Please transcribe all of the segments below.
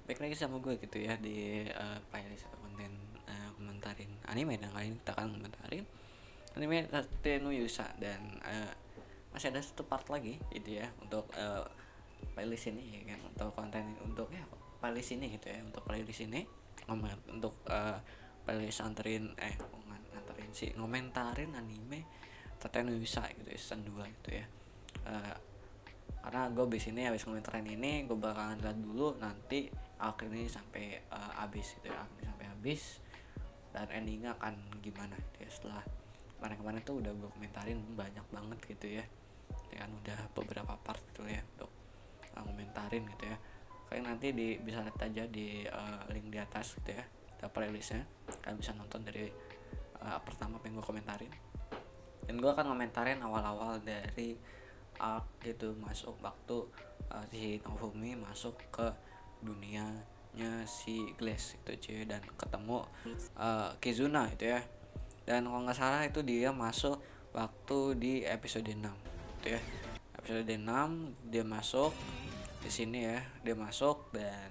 Baik lagi sama gue gitu ya di playlist konten komentarin anime, dan kali ini kita akan komentarin anime Tate no Yusa. Dan masih ada satu part lagi gitu ya untuk playlist ini ya kan, untuk konten untuk ya playlist ini gitu ya, untuk playlist ini untuk playlist nganterin sih ngomentarin anime Tate no Yusa gitu ya, season 2 gitu ya. Eh, karena gue habis komentarin ini gue bakalan lihat dulu nanti akhir ini sampai habis gitu ya, akhir sampai habis, dan endingnya akan gimana gitu ya. Setelah kemarin-kemarin tuh udah gue komentarin banyak banget gitu ya, kan udah beberapa part gitu ya untuk komentarin gitu ya. Kalian nanti bisa lihat aja di link di atas gitu ya, ada playlistnya, kalian bisa nonton dari pertama pengen gue komentarin. Dan gue akan komentarin awal-awal dari arc gitu, masuk waktu si Naofumi masuk ke dunianya si Glass itu cuy, dan ketemu Kizuna itu ya. Dan kalau nggak salah itu dia masuk waktu di episode 6 itu ya, episode 6 dia masuk di sini ya, dia masuk. Dan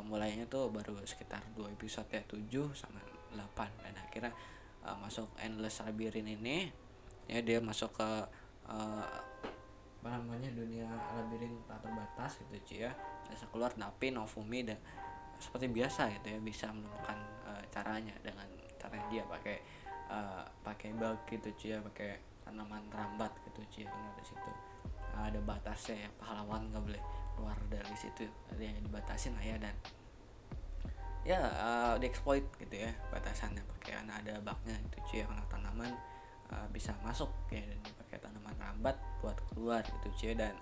mulainya tuh baru sekitar 2 episode ya, 7 sama 8, dan akhirnya masuk Endless Labyrinth ini ya. Dia masuk ke uh, apa namanya, dunia labirin tak terbatas gitu cuy ya. Bisa keluar, tapi Novumi dan seperti biasa gitu ya bisa menemukan caranya dengan caranya dia pakai pakai bug gitu cuy ya, pakai tanaman rambat gitu cuy ya. Kan dari situ ada batasnya ya, pahlawan nggak boleh keluar dari situ, ada yang dibatasin lah ya. Dan ya dieksploit gitu ya batasannya, pakai ada bugnya gitu cuy ya, karena tanaman bisa masuk ya, dan dipakai tanaman rambat buat keluar gitu cuy. Dan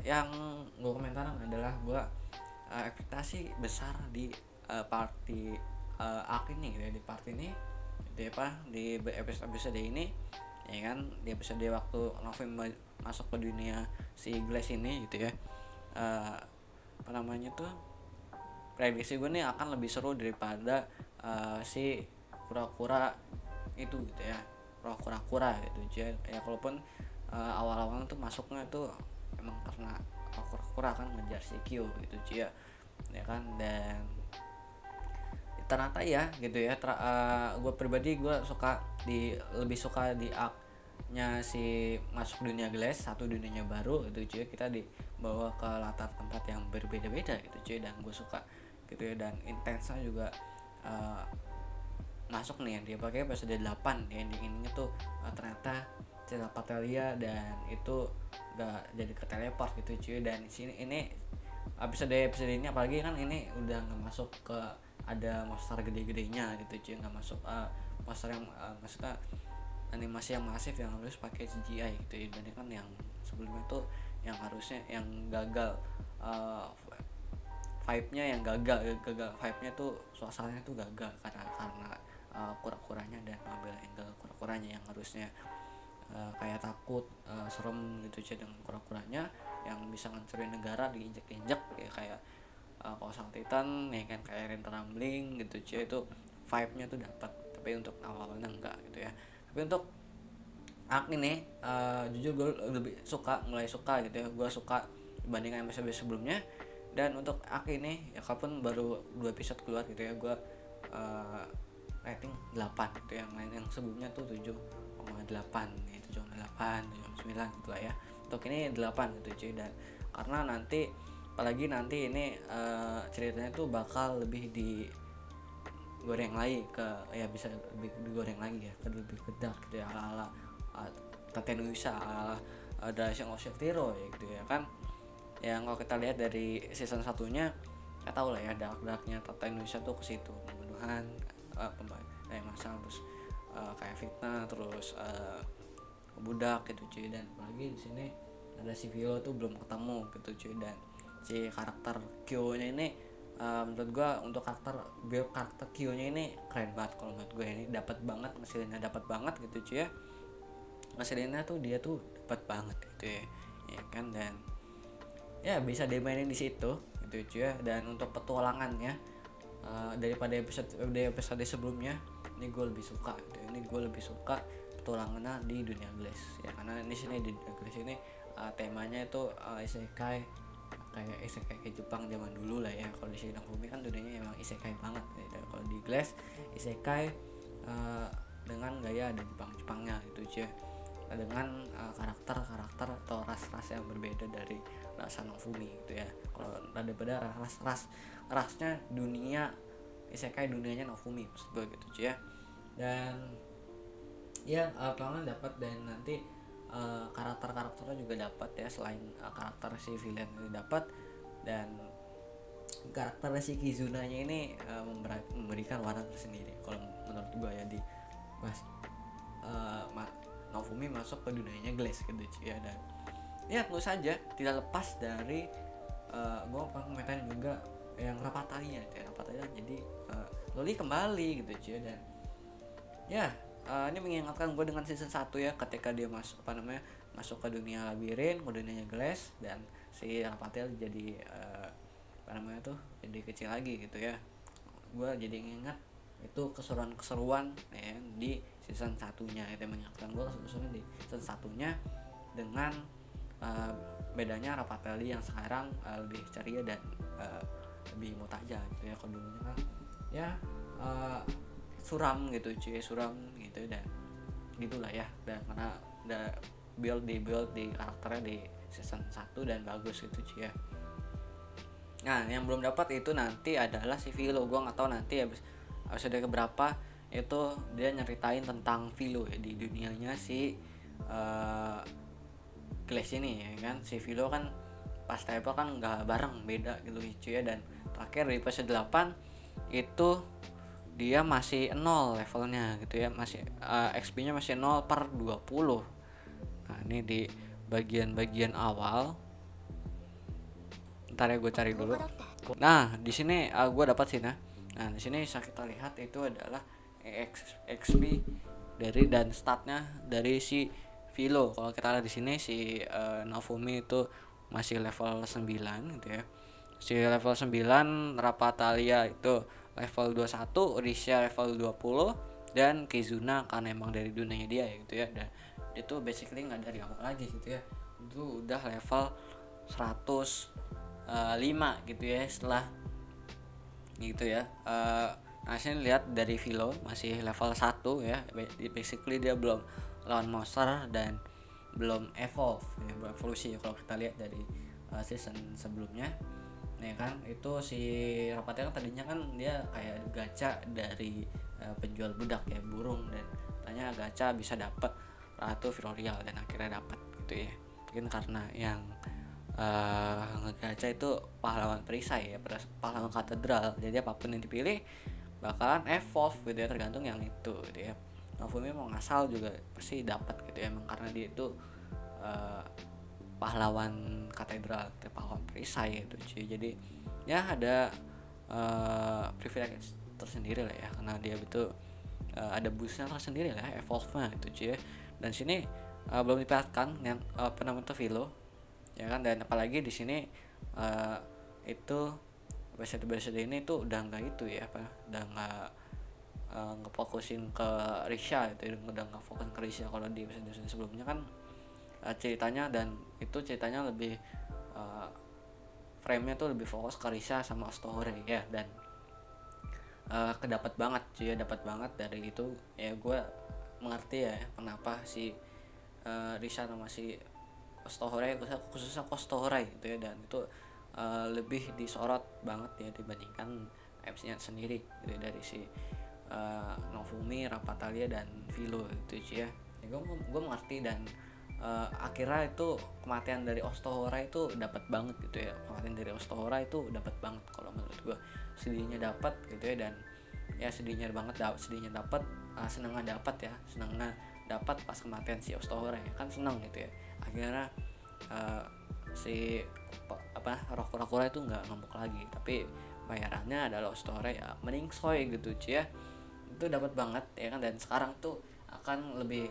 yang gue komentarin adalah gue ekspektasi besar di party arc ini gitu ya, di part ini di apa, di episode ini ya kan. Di episode waktu November masuk ke dunia si Glass ini gitu ya, apa namanya tuh, prediksi gue nih akan lebih seru daripada si kura-kura itu gitu ya, kura-kura gitu aja ya. Kalaupun awal-awal tuh masuknya tuh emang karena kura-kura kan ngejar si Kyo gitu ya, ya kan. Dan ternyata ya gitu ya, gue pribadi gue suka lebih suka di arc-nya si masuk dunia Glass, satu dunianya baru gitu cuy, kita dibawa ke latar tempat yang berbeda-beda gitu cuy. Dan gue suka gitu ya, dan intensnya juga uh, masuk nih yang dia pakai episode 8 di ending ini tuh ternyata Patelia, dan itu gak jadi ke teleport gitu cuy. Dan di sini ini episode ini apalagi kan ini udah nggak masuk ke ada monster gede-gedenya gitu cuy, nggak masuk monster yang maksudnya animasi yang masif yang harus pakai CGI gitu ya, dibandingkan yang sebelumnya tuh yang harusnya yang gagal vibe-nya, yang gagal vibe-nya tuh, suasananya tuh gagal karena kura-kuranya, dan pengambil angle kura-kuranya yang harusnya kayak takut serem gitu aja dengan kura-kuranya yang bisa ngancurin negara diinjek-injek ya, kayak Kosong Titan ya kan, kayak Rent Rambling gitu cuy. Itu vibe-nya tuh dapat, tapi untuk awalnya enggak gitu ya. Tapi untuk Ak ini jujur gue lebih suka, mulai suka gitu ya, gue suka dibandingkan episode sebelumnya. Dan untuk Ak ini ya, kalaupun baru 2 episode keluar gitu ya, gue uh, rating 8 gitu. Yang lain yang sebelumnya tuh 7,8 ya, 7,8 7,9 gitu lah ya. Untuk ini 8 gitu cuy. Dan karena nanti apalagi nanti ini ceritanya tuh bakal lebih di goreng lagi ke, ya bisa lebih digoreng lagi ya, ke lebih ke dark gitu ya, ala ala Tatenuisa, ala Dragon of Zero ya gitu ya kan. Yang kalau kita lihat dari season satunya, kita tahu lah ya dark darknya Tatenuisa tuh ke situ, pembunuhan, masalah, terus kayak fitnah, terus budak gitu cuy. Dan apalagi di sini ada si Vio tuh belum ketemu gitu cuy. Dan si karakter Kyo nya ini menurut gue untuk karakter Kyo nya ini keren banget. Kalau menurut gue ini dapat banget, ngasilinnya dapat banget gitu cuy ya. Ngasilinnya tuh dia tuh dapat banget gitu ya, ya kan. Dan ya bisa dimainin di situ gitu cuy ya. Dan untuk petualangannya daripada episode sebelumnya, ini gue lebih suka gitu. Ini gue lebih suka petualangannya di dunia Glass ya, karena di sini di dunia Glass ini temanya itu isekai kayak isekai kayak Jepang zaman dulu lah ya. Kalau di Shin Fumi kan dunianya emang isekai banget gitu. Kalau di Glass isekai dengan gaya ada Jepang-Jepangnya gitu aja, dengan karakter-karakter atau ras-ras yang berbeda dari ras Nofumi gitu ya. Kalau daripada rasnya dunia isekai, dunianya Nofumi maksud gue gitu aja. Dan ya kalian dapat, dan nanti karakter-karakternya juga dapat ya, selain karakter si villain ini dapat, dan karakter si Kizunanya ini memberikan warna tersendiri kalau menurut gue ya di pas Naofumi masuk ke dunianya Glass gitu ya. Dan ya tentu saja tidak lepas dari gue komentarin juga yang Rapatalia jadi Loli kembali gitu cuy. Dan ya ini mengingatkan gue dengan season 1 ya, ketika dia masuk ke dunia labirin, ke dunianya Glass, dan si Rapatalia jadi jadi kecil lagi gitu ya. Gue jadi ngingat itu keseruan ya, di season satunya itu mengingatkan gue keseruan di season satunya, dengan bedanya Rapatelli yang sekarang lebih ceria dan lebih mutaja gitu ya. Kalau dulunya kan ya suram gitu dan gitulah ya. Dan karena udah build di karakternya di season 1 dan bagus gitu cuy ya. Nah yang belum dapat itu nanti adalah si Philo. Gue nggak tahu nanti episode keberapa itu dia nyeritain tentang Philo ya, di dunianya si Glass ini ya kan. Si Philo kan pas type kan nggak bareng, beda gitu cuy ya. Dan terakhir di episode 8 itu dia masih 0 levelnya gitu ya, masih XP nya masih 0/20. Nah ini di bagian awal, ntar ya gue cari dulu. Nah di sini gue dapat sih. Nah di sini bisa kita lihat itu adalah XP dari dan statnya dari si Philo. Kalau kita lihat di sini si Naofumi itu masih level 9 gitu ya. Si level 9, Rapatalia itu level 21, Risha level 20, dan Kizuna kan emang dari dunianya dia ya gitu ya. Dan itu basically nggak dari awal lagi gitu ya, itu udah level 105 gitu ya setelah gitu ya. Nah sini lihat dari Philo masih level 1 ya, basically dia belum lawan monster dan belum evolve ya, belum evolusi ya kalau kita lihat dari season sebelumnya. Nah kan itu si Rapatnya kan tadinya kan dia kayak gacha dari penjual budak ya, burung, dan tanya gacha bisa dapat Ratu Filorial, dan akhirnya dapat gitu ya. Mungkin karena yang ngegacha itu pahlawan perisai ya, pahlawan katedral, jadi apapun yang dipilih bakalan evolve gitu ya, tergantung yang itu gitu ya. Nofumi mau ngasal juga pasti dapat gitu ya, emang karena dia itu pahlawan katedral, pahlawan perisai itu cuy. Jadi ya ada privilege tersendiri lah ya, karena dia itu ada boostnya tersendiri lah, evolve-nya itu cuy. Dan sini belum diperhatikan yang penampilan Philo ya kan. Dan apalagi di sini itu episode ini tuh udah nggak itu ya, udah nggak ngefokusin ke Risha itu, udah nggak fokus ke Risha. Kalau di episode sebelumnya kan ceritanya, dan itu ceritanya lebih frame-nya tuh lebih fokus ke Risha sama Ostohore ya. Dan kedapat banget cuy, dapat banget dari itu ya. Gue mengerti ya kenapa si Risha sama si Ostohore, khususnya Ostohore gitu ya, dan itu lebih disorot banget ya dibandingkan MC-nya sendiri gitu, dari si Nofumi, Rapatalia, dan Philo gitu ya. Gue mengerti, dan akhirnya itu kematian dari Ostohora itu dapat banget gitu ya. Kematian dari Ostohora itu dapat banget kalau menurut gue. Sedihnya dapat gitu ya, dan ya sedihnya dapat, senangnya dapat pas kematian si Ostohora ya kan, senang gitu ya. Akhirnya si roh kura-kura itu nggak ngambek lagi, tapi bayarannya adalah Ostohora ya meningsoy gitu cuy ya. Itu dapat banget ya kan. Dan sekarang tuh akan lebih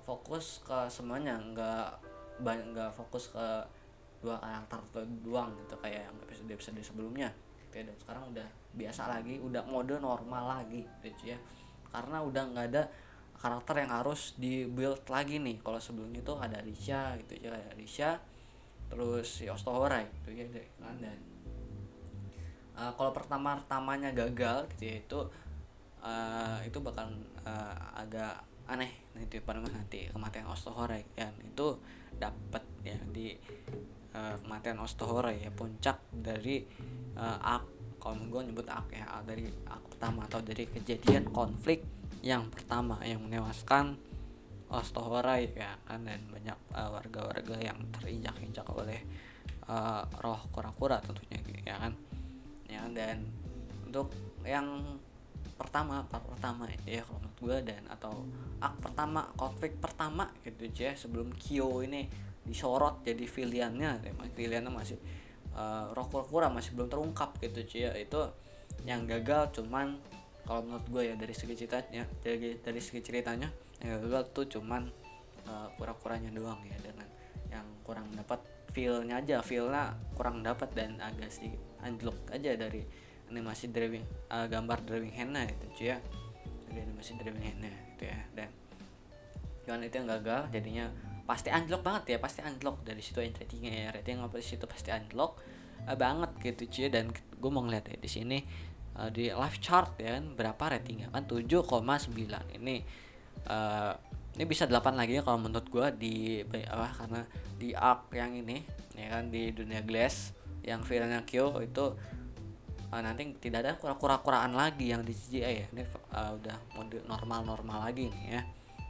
fokus ke semuanya, nggak fokus ke dua karakter doang gitu kayak yang episode sebelumnya gitu ya. Dan sekarang udah biasa lagi, udah mode normal lagi gitu ya, karena udah nggak ada karakter yang harus di build lagi nih. Kalau sebelumnya tuh ada Risha gitu ya, ada Risha terus si Ostohora gitu ya kan. Dan kalau pertamanya gagal gitu ya, itu bakal agak aneh nanti pada nanti kematian Ostohora kan. Itu dapat ya di kematian Ostohora ya, puncak dari arc, kalau gue nyebut arc ya, dari arc pertama atau dari kejadian konflik yang pertama yang menewaskan Ostohora ya kan. Dan banyak warga-warga yang terinjak-injak oleh roh kura-kura tentunya ya kan. Ya, dan untuk yang part pertama ya kalau menurut gue, dan atau pertama, konflik pertama gitu aja sebelum Kyo ini disorot jadi villainnya. Memang villainnya masih roh kura masih belum terungkap gitu ya. Itu yang gagal cuman kalau menurut gue ya, dari segi ceritanya, dari segi ceritanya yang gagal tuh cuman kura-kuranya doang ya, dengan yang kurang dapat feelnya aja, feelnya kurang dapat, dan agak sedikit anjlok aja dari animasi drawing, gambar drawing henna itu ya, dari animasi drawing henna gitu ya. Dan cuman itu yang gagal, jadinya pasti anjlok banget ya, pasti anjlok dari situ ratingnya ya, rating apa situ pasti anjlok banget gitu cuy. Dan gue mau ngeliat ya di sini di live chart ya kan, berapa ratingnya kan 7,9. Uh, ini bisa 8 lagi ya kalau menurut gue di karena di arc yang ini ya kan, di dunia glass yang villainnya Kyo itu nanti tidak ada kura-kuraan lagi yang di CGI ya. Ini udah mode normal lagi nih ya.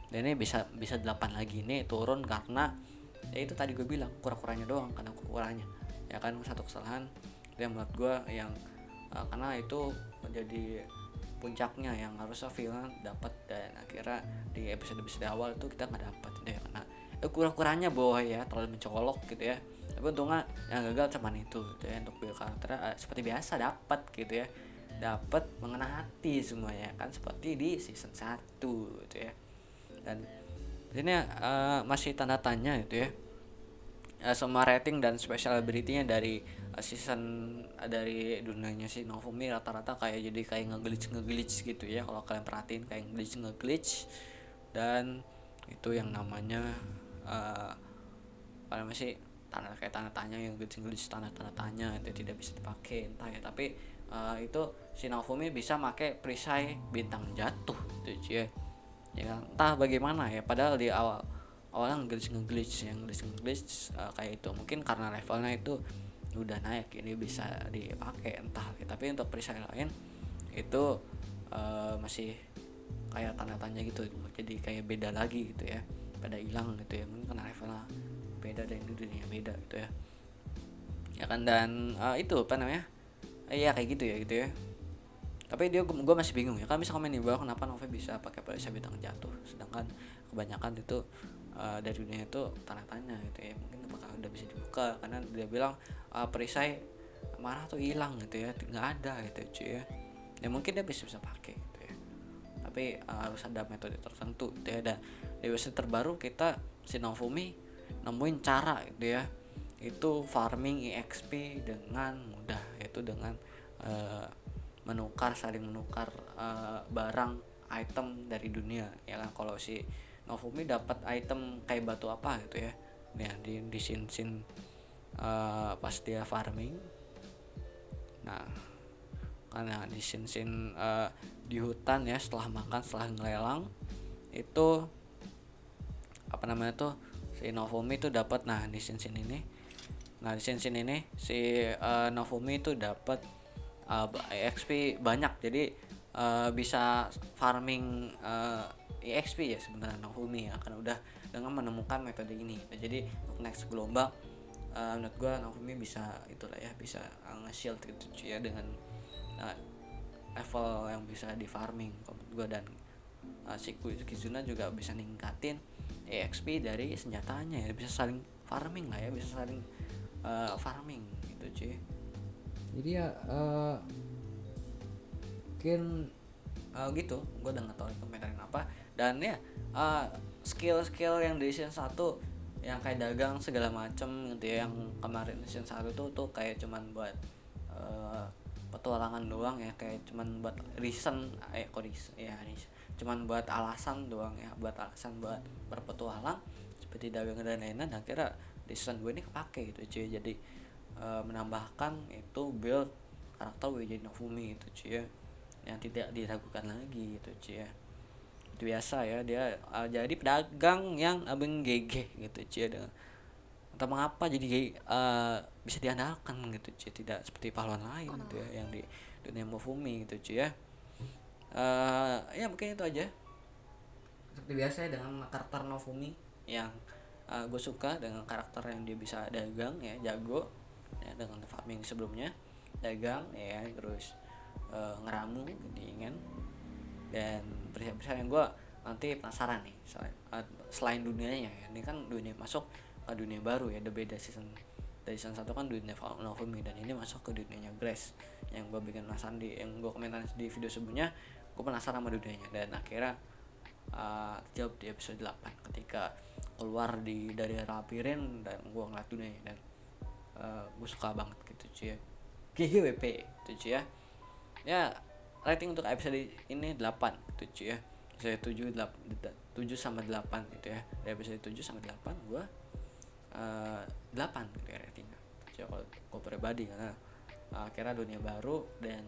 Dan ini bisa 8 lagi nih turun karena ya itu tadi gue bilang kura-kuranya doang, karena kura-kuranya ya kan satu kesalahan itu yang menurut gue yang karena itu menjadi puncaknya yang harusnya film dapat, dan akhirnya di episode awal itu kita nggak dapat gitu ya, karena kurang-kurangnya boy ya, terlalu mencolok gitu ya. Tapi untungnya yang gagal cuman itu gitu ya, untuk build karakter seperti biasa dapat gitu ya, dapat mengena hati semuanya kan, seperti di season 1 gitu ya. Dan ini masih tanda tanya gitu ya, semua rating dan special ability-nya dari season dari dunianya si Novumi rata-rata kayak jadi kayak ngeglitch gitu ya, kalau kalian perhatiin kayak ngeglitch. Dan itu yang namanya apa namanya sih, tanda tanya, yang glitch tanda tanya itu tidak bisa dipakai entah ya. Tapi itu si Novumi bisa pakai perisai bintang jatuh gitu ya, ya entah bagaimana ya, padahal di awalnya ngeglitch kayak itu, mungkin karena levelnya itu udah naik ini bisa dipakai entah ya. Tapi untuk perisai lain itu masih kayak tanda tanya gitu, jadi kayak beda lagi gitu ya, pada hilang gitu ya, mungkin karena levelnya beda dan dunia beda gitu ya, ya kan. Dan itu apa namanya, iya kayak gitu ya gitu ya. Tapi gue masih bingung ya, kan bisa komen di bawah kenapa Nove bisa pakai perisai bintang jatuh, sedangkan kebanyakan itu dari dunia itu tanda tanya gitu ya. Mungkin apakah udah bisa dibuka, karena dia bilang perisai marah tuh hilang gitu ya, nggak ada gitu cuy ya. Ya mungkin dia bisa pakai gitu ya, tapi harus ada metode tertentu gitu ya. Dan di episode terbaru kita si Novumi nemuin cara gitu ya, itu farming EXP dengan mudah, yaitu dengan saling menukar barang item dari dunia ya kan. Kalau si Novumi dapat item kayak batu apa gitu ya, ya di scene pas dia farming. Nah karena di scene di hutan ya, setelah makan, setelah ngelelang itu apa namanya tuh, si Novumi itu dapat, nah di scene ini, nah di scene ini si Novumi itu dapat EXP banyak, jadi bisa farming EXP ya sebenarnya Novumi ya, karena udah dengan menemukan metode ini. Jadi untuk next gelombang menurut gue Novumi bisa itulah ya, bisa nge-shield gitu ya, dengan level yang bisa di farming menurut gue. Dan si Kizuna juga bisa ningkatin EXP dari senjatanya ya, bisa saling farming lah ya, bisa saling farming gitu cuy. Jadi ya mungkin gitu, gue udah gak tau komentarin apa. Dan ya skill yang di season 1 yang kayak dagang segala macem gitu ya, yang kemarin season 1 tuh kayak cuman buat petualangan doang ya, kayak cuman buat reason cuman buat alasan doang ya, buat alasan buat berpetualang seperti dagang dan lain-lain. Akhirnya di season 2 ini kepake gitu cuy. Jadi menambahkan itu build karakter Weiji Nofumi gitu cuy ya, yang tidak diragukan lagi gitu cuy ya. Itu biasa ya, dia jadi pedagang yang abeng GG gitu cuy, dengan entah mengapa jadi bisa diandalkan gitu cuy, tidak seperti pahlawan lain gitu ya yang di dunia Mofumi gitu cuy ya. Ya mungkin itu aja seperti biasa ya dengan karakter Nofumi yang gue suka dengan karakter yang dia bisa dagang ya, jago ya, dengan farming sebelumnya dagang ya, terus ngeramu ketinggian dan persiapan yang gue nanti penasaran nih selain dunianya ya, ini kan dunia masuk ke dunia baru ya, udah beda season dari season 1 kan dunia Nofumi, dan ini masuk ke dunianya Grace yang gue bikin penasaran yang gue komentarin di video sebelumnya. Gue penasaran sama dunianya dan akhirnya terjawab di episode 8 ketika keluar dari labirin dan gue ngeliat dunianya, dan gue suka banget gitu cuy ya. GGWP gitu cuy ya. Ya rating untuk episode ini 8 gitu cuy ya. Saya 7 sama 8 gitu ya. Dari episode 7 sampai 8 gue 8 gitu ya ratingnya. Jadi kalau gue pribadi karena akhirnya dunia baru dan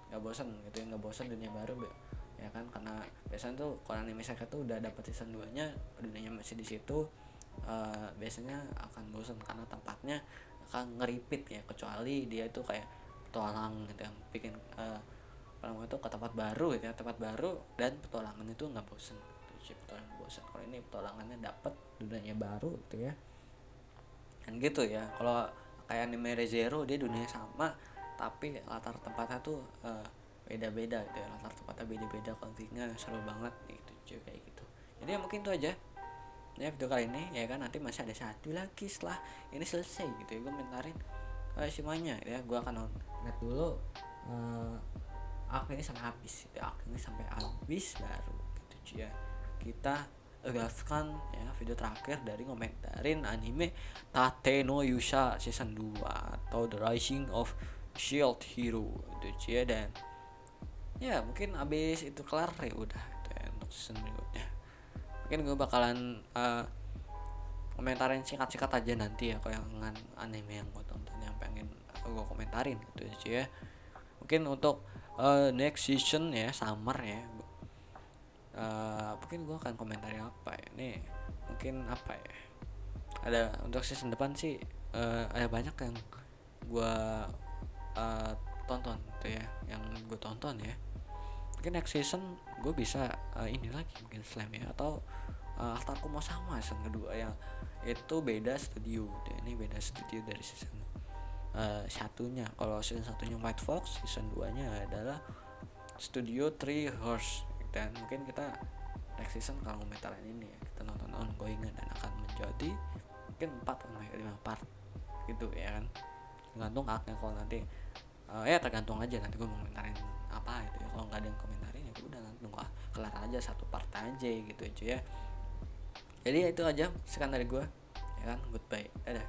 nggak bosan gitu ya, nggak bosan dunia baru ya kan, karena biasanya tuh kalau anime isekai tuh udah dapet season 2 nya dunianya masih di situ, biasanya akan bosan karena tempatnya akan ngeripit ya, kecuali dia itu kayak petualang gitu yang bikin itu ke tempat baru gitu ya, tempat baru dan petualangan itu nggak bosan gitu, petualangan bosan. Kalau ini petualangannya dapet dunianya baru gitu ya, kan gitu ya. Kalau kayak anime Re:Zero dia dunia sama tapi latar tempatnya tuh beda-beda gitu ya, latar tempatnya beda-beda, konfliknya seru banget gitu cuy, kayak gitu. Jadi ya mungkin itu aja ya video kali ini ya kan, nanti masih ada satu lagi setelah ini selesai gitu ya, gue komentarin semuanya ya. Gue akan lihat dulu arc ini sampai habis gitu, arc ini sampai habis baru gitu cuy ya, kita gaskan ya video terakhir dari komentarin anime Tate no Yusha season 2 atau The Rising of Shield Hero gitu cuy ya. Dan ya mungkin abis itu kelar ya udah gitu ya, untuk season berikutnya mungkin gue bakalan komentarin singkat-singkat aja nanti ya, kalau yang anime yang gue tonton yang pengen gue komentarin gitu ya cuy ya. Mungkin untuk next season ya, summer ya, mungkin gue akan komentarin apa ya nih, mungkin apa ya, ada untuk season depan sih ada banyak yang gue tonton tuh ya, yang gue tonton ya. Mungkin next season gue bisa ini lagi mungkin Slam ya, atau Altarku mau sama season kedua yang itu beda studio, dan ini beda studio dari season satunya. Kalau season satunya White Fox, season 2 nya adalah Studio Three Horse. Dan mungkin kita next season kalau komentarin ini ya, kita nonton ongoing dan akan menjadi mungkin 4 sampai 5 part gitu ya kan, tergantung arc-nya. Kalau nanti ya tergantung aja nanti gue mau komentarin apa gitu ya. Kalau nggak ada yang komentarin ya udah nanti nunggu kelar aja satu part aja gitu aja ya. Jadi itu aja sekian dari gue ya kan, goodbye, dadah.